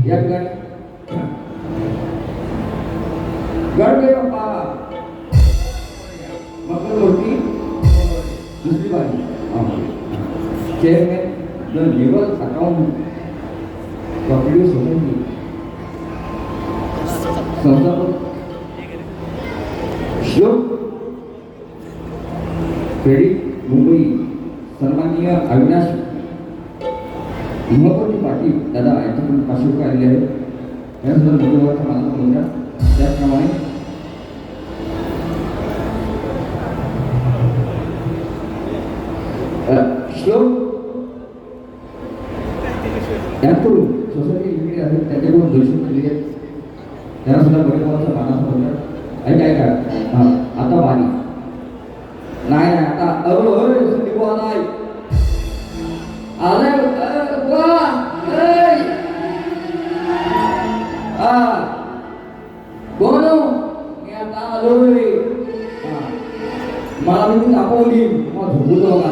या ठिकाणी गणदेव बाबा मंगलमूर्ती दुसरी बाजू chairman the level account cooperative society संस्थापक श्लोक क्रेडिट मुंबई सन्माननीय अविनाश महत्वाची पाटील दादा यांच्याकडून 500 रुपये आलेले आहेत. यानंतर मुख्यमंत्र्यांचा मानस होता. त्याचप्रमाणे श्लोक याकडून सोसायटी लिमिटेड आहे त्याच्याकडून 200 रुपये दिले आहेत. त्यांना सुद्धा मुख्यमंत्र्यांचा मानस होता. ऐका आता बारी नाही आता संदीप आलाय आलाय कोण मी आता आलोय मला मी दाखवली मग झोपतो बघा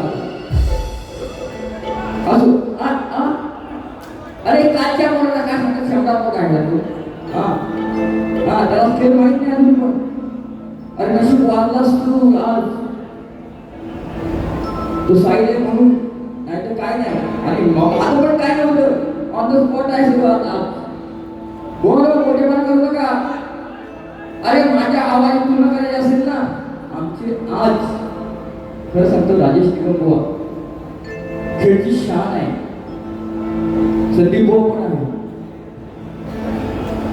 असो अरे कालच्या कोणाला काय सांगत शब्दात काढला तू त्याला खेळ माहित नाही अजून पण अरे नशीब वाढलास तू आज तू साईले म्हणून नाही तर काय नाही आणि माझं पण काय नव्हतं ऑन द स्पॉट आहे सगळं आता कोण मोठेपणा करू नका. अरे माझ्या आवाज पूर्ण करायचे असेल ना आमचे आज खरं सांगतो राजेश निकम बुवा खेळची शान आहे. संदीप भाऊ पण आहे.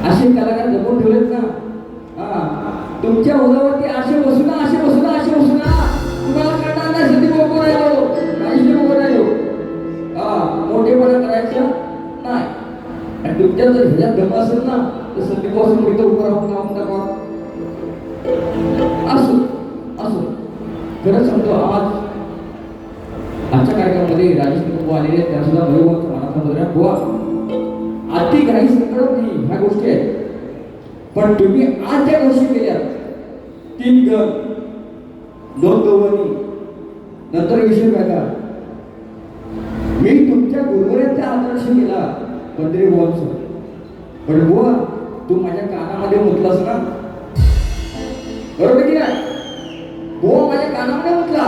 असे कलाकार जपून ठेवलेत ना तुमच्या उदावरती असे बसू ना असे बसू ना असे बसू ना तुम्हाला कळणार नाही संदीप भाऊ कोण आहे तो राजेश निकम कोण आहे तो मोठेपणा करायचं नाही. आणि तुमच्या जर ह्याच्यात दम असेल ना तर संदीप भाऊ समोर इथं उभं राहून लावून टाका असो असो. खरंच सांगतो आज आजच्या कार्यक्रमामध्ये राजेश निकम आलेले आहेत त्यांना सुद्धा भरभरून मनात बदला बुवा आधी काही संकट नाही ह्या गोष्टी आहेत पण तुम्ही आज ज्या गोष्टी केल्या 3 गण 2 गवणी नंतर विषय बघा मी तुमच्या गुरुवरांचा आदर्श केला पंधरे बुवांचा पण बुवा तू माझ्या कानामध्ये मुतलास ना बरोबर की नाही बुवा माझ्या कानामध्ये मुतला.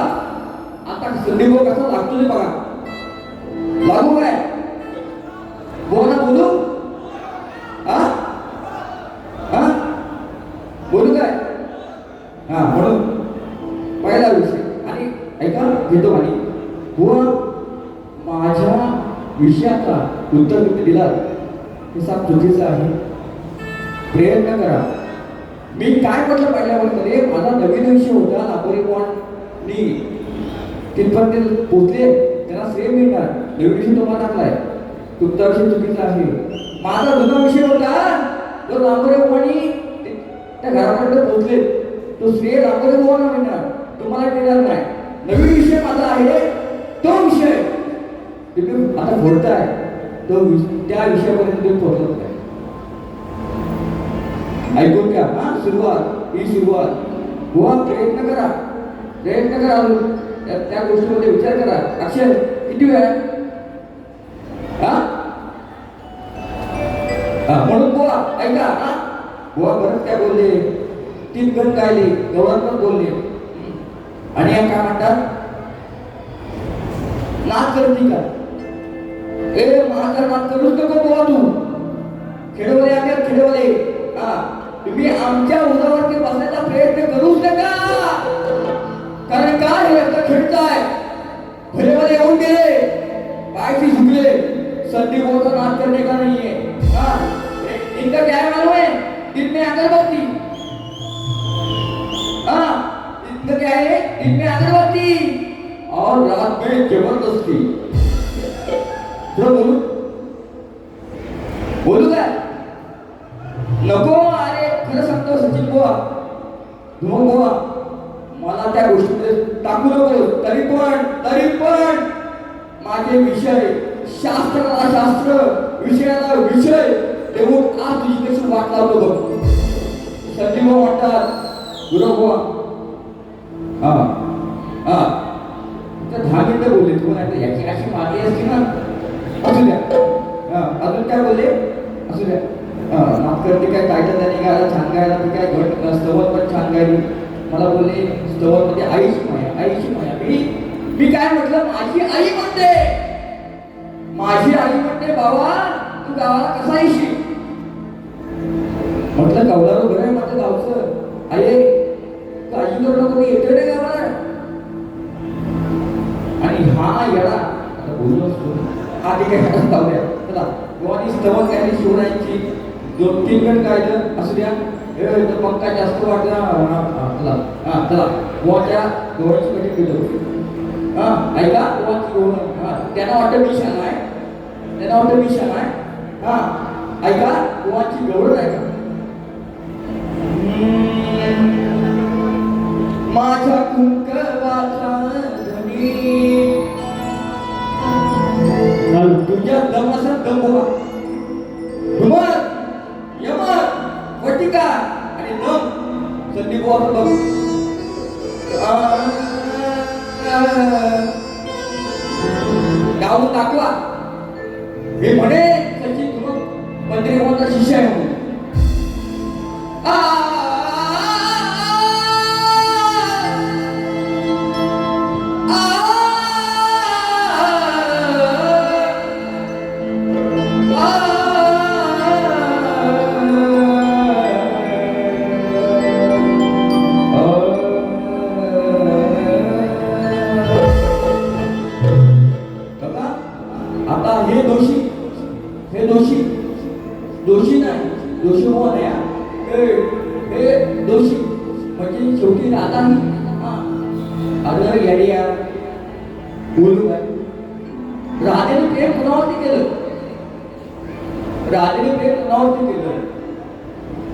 आता संदीप भाऊ कसा लागतो ते बघा लागू काय बुवाला बोलू बोलू काय म्हणून पहिला विषय आणि ऐका घेतो आणि बुवा माझ्या विषयाचा उत्तर तुम्ही दिला हे साप चुकीचं आहे. प्रयत्न करा. मी काय म्हटलं पहिल्या वर्षामध्ये माझा नवीन विषय होता लाखोरी पॉइंटनी तिथपर्यंत पोचले त्यांना श्रेय मिळणार. नवीन विषय तुम्हाला टाकलाय तुमचा विषय चुकीचा आहे. माझा जुना विषय होता तो लाखोरी पॉइंटनी त्या घरापर्यंत पोचले तो श्रेय लाखोरी पॉइंटला मिळणार तुम्हाला मिळणार नाही. नवीन विषय माझा आहे तो विषय तुम्ही आता बोलताय तो त्या विषयापर्यंत तुम्ही पोहोचत नाही. ऐकून घ्या सुरुवात ही सुरुवात बुवा प्रयत्न करा त्या गोष्टीमध्ये विचार करा. अक्षय किती वेळ म्हणून बुवा ऐका बुवा बरंच काय बोलले 3 गण गायले गव्हर्नर बोलले आणि या काय म्हणतात नाच करती का माझा नाच करूच नको बुवा तू खेळवले आम्ही खेळवले तुम्ही आमच्या उदावरती बसायचा प्रयत्न करूच नका कारण काय हे आता खेळताय भले भले येऊन गेले पायची झुकले संदीप भाऊचा नाच करने का नहीं है इनका क्या है मालूम है दिन में अगरबत्ती इनका क्या है दिन में अगरबत्ती और रात में जबरदस्ती बोलू बोलू काय नको. अरे खरं सांगतो सचिन बुवा धुमो बुवा मला त्या गोष्टीमध्ये टाकू नको. तरी पण माझे विषय शास्त्राला शास्त्र विषयाला विषय देऊन आज तुझी कशी वाट लावतो बघ. संजीव म्हणतात गुरु बुवा 10 मिनिटं बोलले तुम्हाला याची अशी मागे असते ना असू द्या. अजून काय बोलले असू द्या. माफ करते काय टायटल त्याने गायला छान गायला मी काय घट स्तवन पण छान गायली. मला बोलले स्तवन मध्ये आईची माया आईची माया. मी काय म्हटलं माझी आई म्हणते माझी आई म्हणते बाबा तू गावाला कसा येशील. म्हटलं गावला घर आहे म्हटलं गावचं आई काळजी करू नको मी येतोय ना गावाला. आणि हा येडा बोललो असतो हा ठीक आहे जाऊया चला गोवानी स्तवन गायली शिवरायांची 2-3 गण गायलं असू द्या. पंखा जास्त वाटला चला चला गोवाच्या गव्हाची कधी गेलो ऐका गोवाची गोवा त्यांना वाटतं मी शान आहे त्यांना वाटतं मी शान आहे ऐका गोवाची गवळ ऐका. माझ्या कुंकवाचा धनी तुझ्या दम असा दम बाबा घुमत यमत वटिका आणि दम संदीप बाबा बघ गावून दाखवा हे म्हणे सचिन तुम्ही पंढरीचा शिष्य आहे म्हणून. दोषी नाही दोषी हो नाही हे दोषी म्हणजे शेवटी राधा अरे याडी यार बोलू काय राधेने प्रेम कुणावरती केलं राधेने प्रेम कुणावरती केलं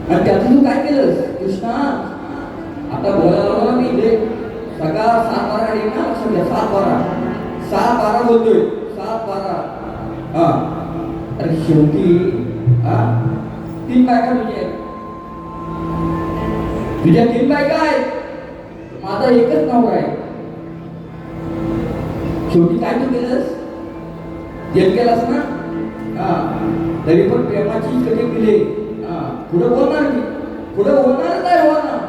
आणि त्यातून तू काय केलंस कृष्णा. आता बोलायला मी इथे सगळा 7-12 येईल ना सगळ्या 7-12 बोलतोय 7-12 अरे शेवटी 3 बायका तुझ्या 3 बायका आहेत माझा एकच नवरा आहे. शेवटी काय तू केलंस जेल केलास ना तरी पण प्रेमाची कधी केली पुढे बोलणार मी पुढे बोलणार काय होणार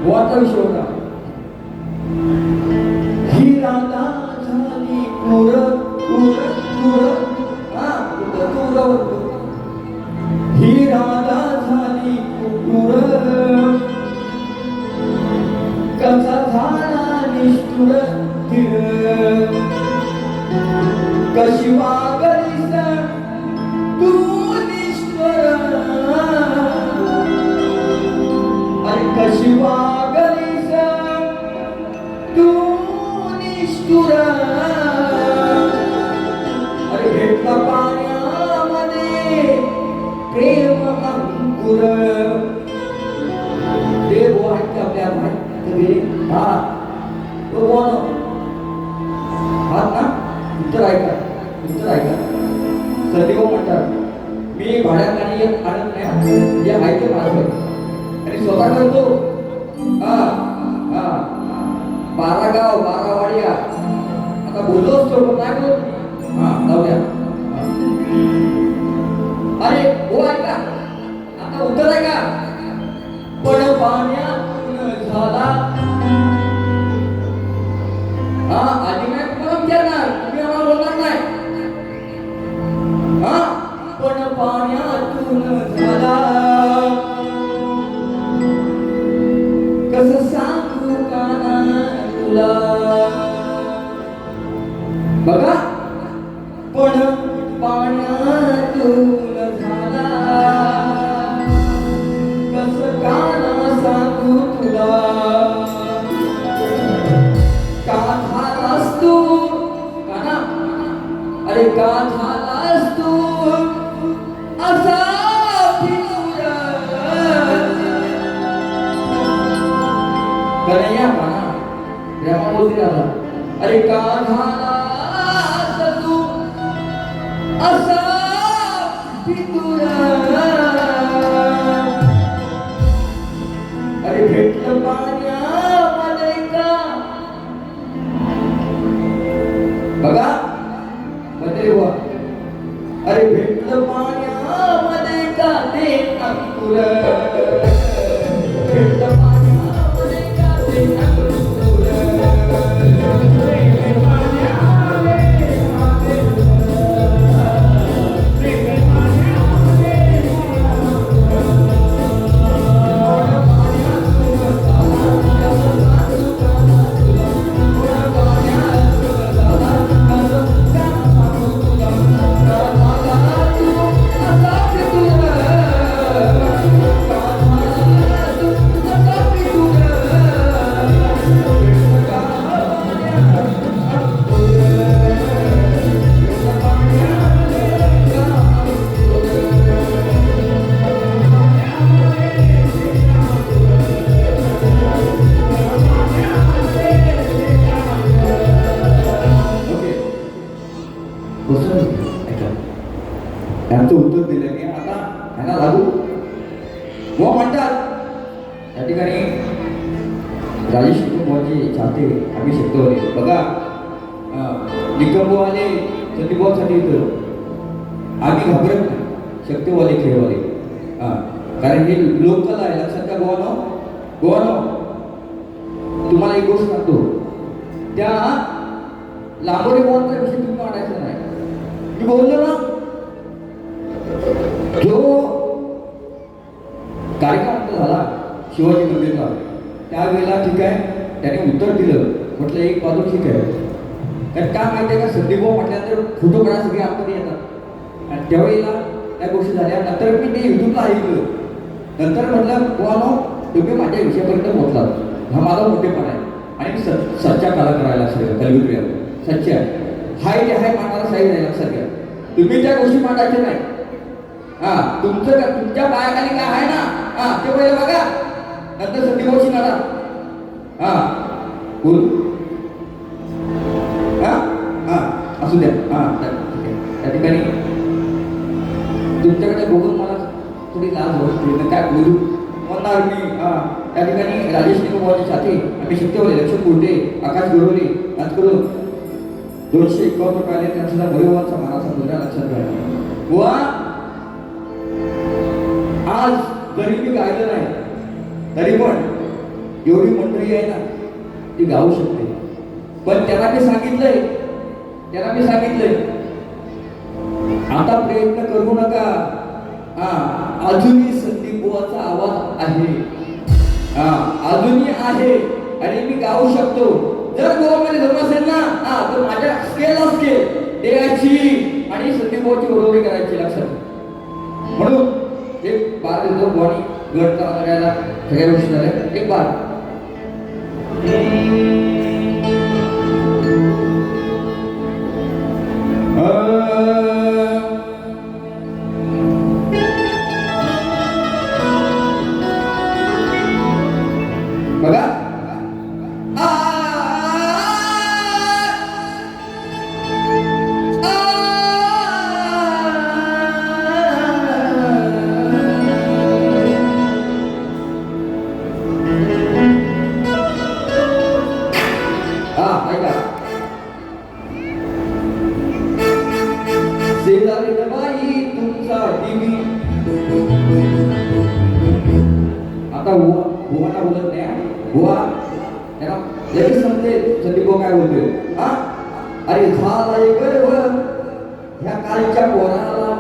वाचा विषय होता. ही राधा झाली पुर पुर पुर ही राधा झाली कुटुर कसा झाला निष्ठुर कशी वागलीस तू निष्ठुर अरे कशी वागलीस तू निष्ठुर अरे भेटला पाण्यामध्ये प्रेम अंकुर देव वाटते आपल्या भाई तो बोल ना उत्तर ऐका सदैव म्हणतात मी भाड्यात आणत नाही जे आहे ते माझं आणि स्वतः करतो 12 गाव 12 वाड्या आता बोललो असतो पण नाही बोलत जाऊ द्या. अरे हो ऐका आता उत्तर आहे का पण पाण्यातून झाला आधी नाही तुम्हाला विचारणार तुम्ही आम्हाला बोलणार नाही पण पाण्यातून झाला कसं सांगू काना तुला बघा पण पाण्यातून झाला कसं काना सांगू तुला का झालास तू काना अरे का झालास तू असा फिरूया कन्हैया काना प्रेमा बोलते आता अरे का झालास तू असा फिरूया अरे भेटलं पाण्यामध्ये का बघा मध्ये अरे भेटलं पाण्यामध्ये का ते अंकुर, भेटलं पाण्यामध्ये का ते अंकुर, भेटलं पाण्यामध्ये का ते त्यांचं उत्तर दिलं की आता ह्यांना लागू व म्हणतात त्या ठिकाणी राजेश कुटुंबाची छाते आम्ही शिकतो बघा निकमवाले संदीपभाऊसाठी इथं आम्ही घाबरत नाही शक्तीवाले खेळवाले कारण हे लोककला आहे लक्षात का गोवानो तुम्हाला एक गोष्ट सांगतो त्या लांबोरी गोवांचा विषय तुम्ही मांडायचा नाही मी बोललो ना जो कार्यक्रम झाला शिवाजी मंदिरला त्यावेळेला ठीक आहे त्याने उत्तर दिलं म्हटलं एक बाजू ठीक आहे कारण काय माहिती आहे का संदीपभाऊ म्हटल्यानंतर फोटो काढा सगळे आतमध्ये येतात आणि त्यावेळेला त्या गोष्टी झाल्या नंतर मी ते युट्यूबला ऐकलं नंतर म्हटलं गोवानो तुम्ही माझ्या विषयापर्यंत पोहोचलात हा माझा मोठेपणा आहे आणि मी सच्चा कला करायला सगळं कलयुग सच्चा हाय जे हाय मांडणारा साईज आहे लक्षात घ्या तुम्ही त्या गोष्टी मांडायच्या नाही तुमच्या पायाखाली काय आहे ना ते पहिले बघा नंतर संदीपभाऊची काढा बोल असू द्या त्या ठिकाणी तुमच्याकडे बघून मला थोडी लाज वाटते काय बोलू म्हणणार मी त्या ठिकाणी राजेश निकमवाची छाती आम्ही शिकतेवले लक्ष्मण कोटे आकाश गोरवले आज करून 251 रुपयाने त्यांचा भैरवांचा मानाचा मुद्रा लक्षात घ्या वा आज जरी मी गायलं नाही तरी पण एवढी मंडळी आहे ना ती गाऊ शकते पण त्यांना मी सांगितलंय आता प्रयत्न करू नका अजूनही संदीपचा आवाज आहे अजूनही आहे आणि मी गाऊ शकतो जर गोवामध्ये धर्म असेल ना तर माझ्या स्केल देवाची आणि संदीपची बरोबरी करायची लक्षात म्हणून एक बार देतो गोवानी गट करायला सगळ्या गोष्टी झाल्या एक बार बघा आता बुवाना बोलत नाही बुवा त्याला लगेच समजते संदीप काय बोलतोय अरे झालाय गर्व ह्या कालच्या पोराला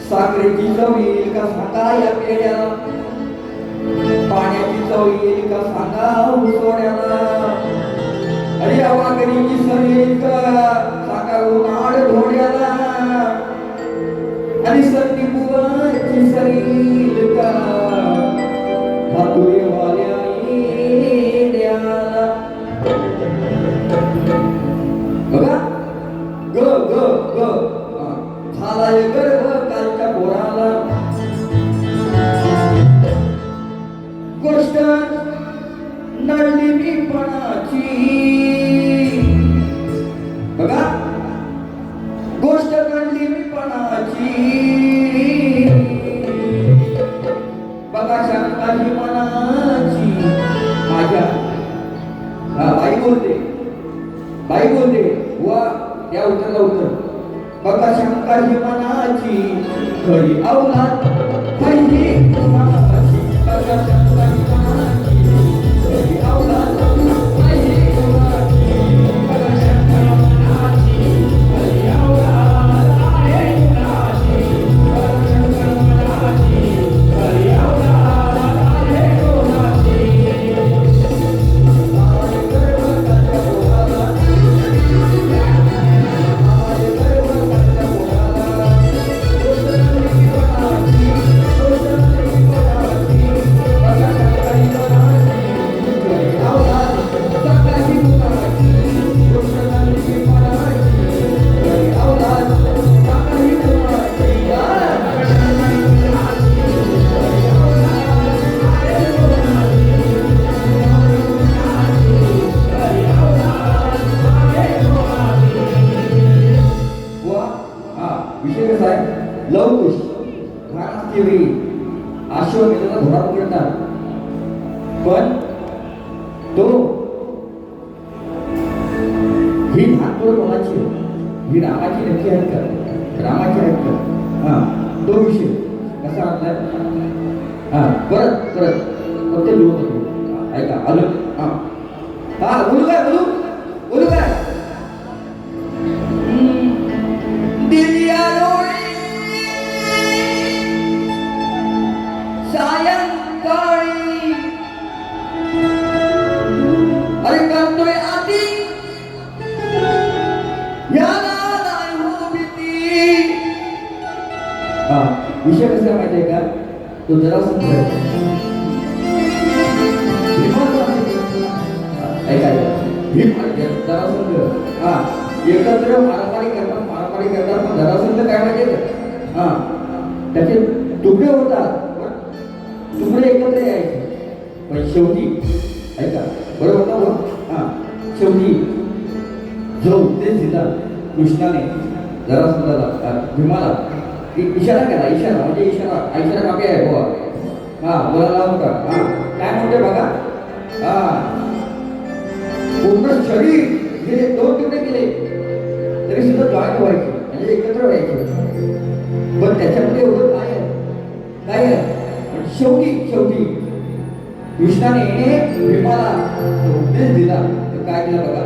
साखरेची चव येईल का सांगा या पेड्याला पाण्याची चव येईल का सांगा उसोड्याला अरे वाघरीची चव येईल का सांगा उन्हाळ ढोड्याला आणि संदीप बुवाची सरील का हातुरे वाल्या येड्याला बघा ग ग ग झालाय गर्व कालच्या पोराला गोष्ट नळली मी पणाची बघा गोष्ट नळली मी पणाची बघा शंकाची मनाची माझ्या बाई बोलते वा या उत्तराला उत्तर बघा शंका ही मनाची खरी अवलाद पहिली कुणाची बघा शंका ही मनाची खरी अवलाद पहिली कुणाची बघा शंका मनाची खरी अवलाद आहे कुणाची बघा शंका मनाची खरी अवलाद आहे कुणाची विषय कसा आहे लवकुश घराण्याची वेळी आश्वमेधाचा धोरा पकडतात पण तो ही भानपूर कोणाची ही रामाची नक्की आहेत का रामाची आहेत का हा तो विषय कसा आणलाय हा परत परत फक्त लिहून होतो ऐका आलो हा हा बोलू काय बोलू बोलू काय सायंकाळी अरे करतोय आधी याला नाही हो भीती हा विषय कसा माहिती आहे का तो जरा हा एकत्र मारामारी करतात पण जरासंध काय माहितीये का हा त्याचे तुकडे होतात तुकडे एकत्र यायचे पण शेवटी ऐका बरोबर ना हा शेवटी जो उपदेश दिला कृष्णाने जरासंधाला भीमाला इशारा केला इशारा म्हणजे इशारा कापी आहे बुवा हा बोलायला होता हा काय म्हणते बघा हा पूर्ण शरीर हे दोन तुकडे केले तरी सुद्धा जॉईंट व्हायचे म्हणजे एकत्र व्हायचे पण त्याच्यामध्ये एवढं काय आहे पण शेवटी कृष्णाने भीमाला उपदेश दिला तर काय दिला बघा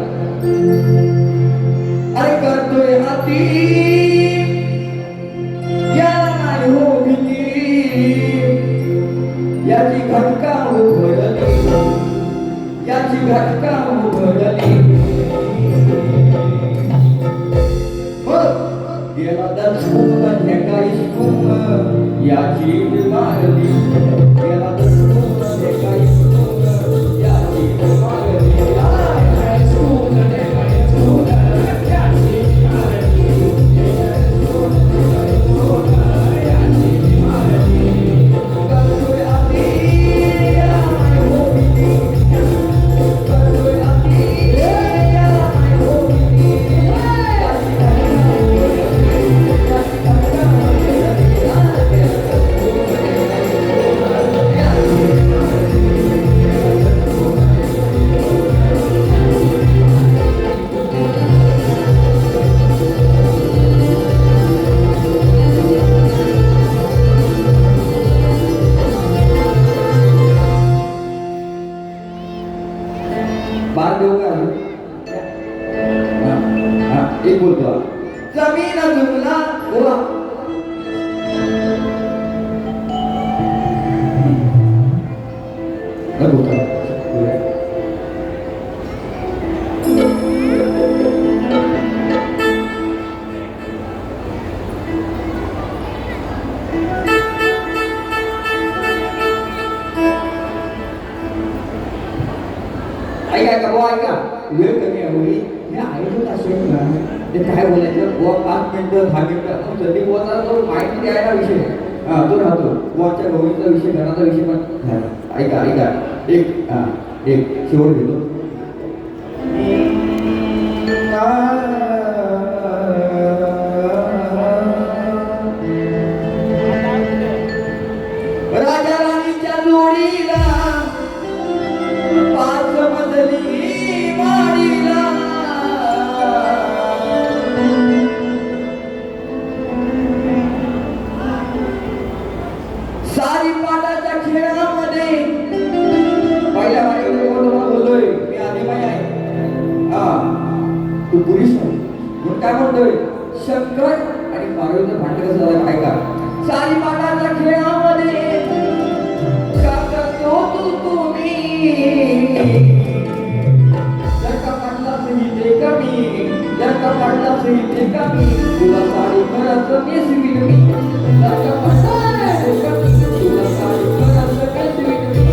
अरे करतोय हाती याला नाही हो भीती याची घटका उघडली याची घटका उघडली गेला दर्शन ढेकाई स्कूल याची मारली गेला दर्शन ढेकाई स्कूल याची मारली स्कूल ढेकाई स्कूल याची मारली याची मारली करतोय आधी हो भीती करतोय आधी हो भीती बाल देऊ का एक बोलतो जमीन जुमला गोवा ऐका बुवा ऐका वेळ कमी आहे होई हे ऐकत असेल ना ते काय बोलायचं बुवा 5 मिनिटं 10 मिनिटं जरी बुवा तो माहिती द्यायला विषय हा तो राहतो बुवाच्या गोविंदचा विषय घराचा विषय पण ऐका ऐका एक शेवट घेतो राजा राणीच्या जोडीला 5 मजली माडीला म्हणून काय म्हणतोय, शंकर आणि पार्वतीचं भांडण कसं झालं ऐका. सारी पाटाच्या खेळामध्ये का करतो तुम्ही, जर का पडला सही ते कमी, जर का पडला सही ते कमी, तुला साडी करायचं नेसवीन मी, जर का पडला सही ते कमी, तुला साडी करायचं नेसवीन मी.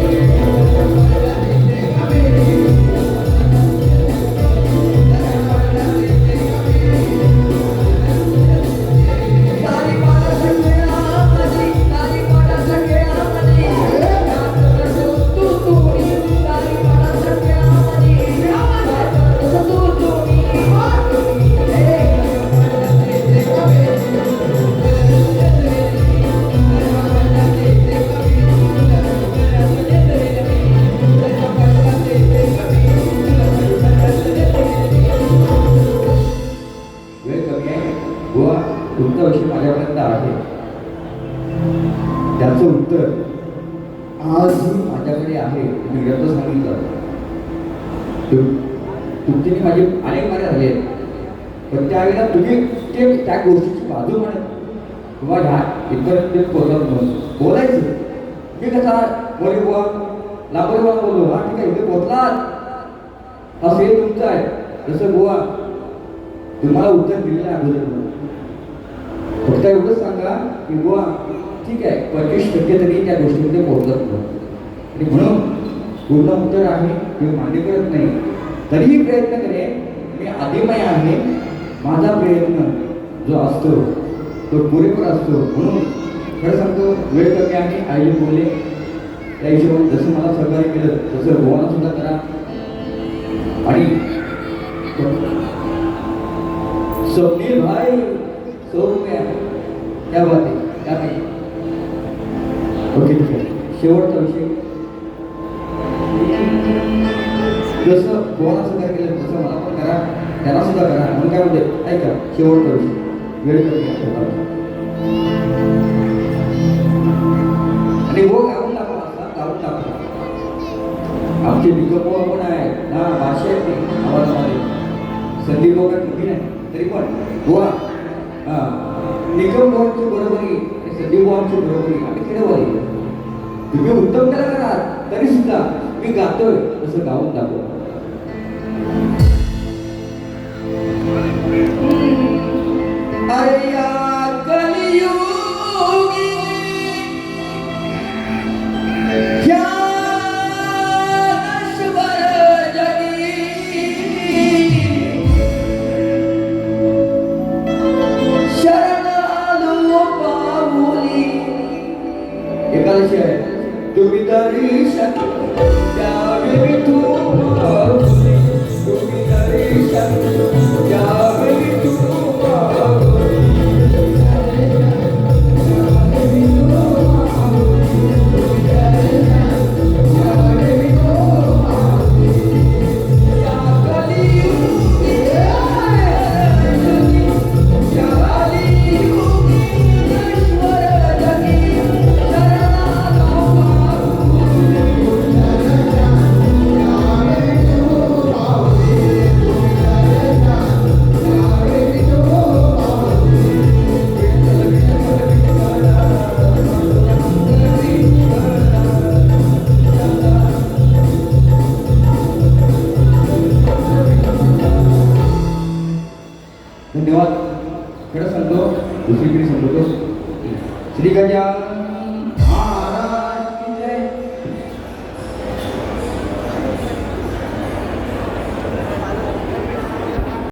तुमचा विषय माझ्यापर्यंत आहे, त्याचं उत्तर आजही माझ्याकडे आहे. मी ग्रंथ सांगितलं तुमचे माझे अनेक मारे झाले, पण त्यावेळेला तुम्ही ते त्या गोष्टीची बाजू म्हणत किंवा ह्या इथपर्यंत बोलायचं. मी कसा बोले बुवा लांबरे बोललो, हा ठीक आहे इथे पोचलात असं हे तुमचं आहे. जसं बुवा तुम्हाला उत्तर दिलेलं आहे अगोदर, फक्त एवढंच सांगा की बुवा ठीक आहे 25% तरी त्या गोष्टीमध्ये पोहोचत नाही, आणि म्हणून पूर्ण उत्तर आहे ते मान्य करत नाही, तरीही प्रयत्न करेन. मी आदिमय आहे, माझा प्रयत्न जो असतो तो पुरेपूर असतो. म्हणून खरं सांगतो वेळ कमी आहे, आयोजक बोलले त्या हिशोबाने जसं मला सहकार्य केलं तसं गोवाना सुद्धा करा. आणि स्वप्नील भाई 100 रुपये आहे, त्या बात आहे त्या नाही. ओके ठीक आहे. शेवटचा विषय, जसं गोवाना सहकार्य केलं तसं मला पण करा, त्यांना सुद्धा करा. म्हणून काय म्हणते ऐका, शेवटचा विषय वेळ कमी आहे आणि वो गाऊन टाकला असला गाऊन टाकला. आमचे निकपोवा पण आहे ना, भाषा आहेत ते आवाजामध्ये, संदीप वगैरे किती नाही तरी पण गोवा निकम भावांची बरोबरी आणि संदीप भावांची बरोबरी आम्ही खेळवाली. तुम्ही उत्तम कला कराल तरी सुद्धा मी गातोय तसं गाऊन दाखव. अरे या कलियुगी क्या नश्वर जगी, शरण आलो पाऊली. एकादशी आहे, तुम्ही दर्शन द्यावे तुम्हाला, तुम्ही दर्शन द्यावे तुम्हाला. धन्यवाद. खरं सांगतो दुसरीकडे सांगतो श्री गजानन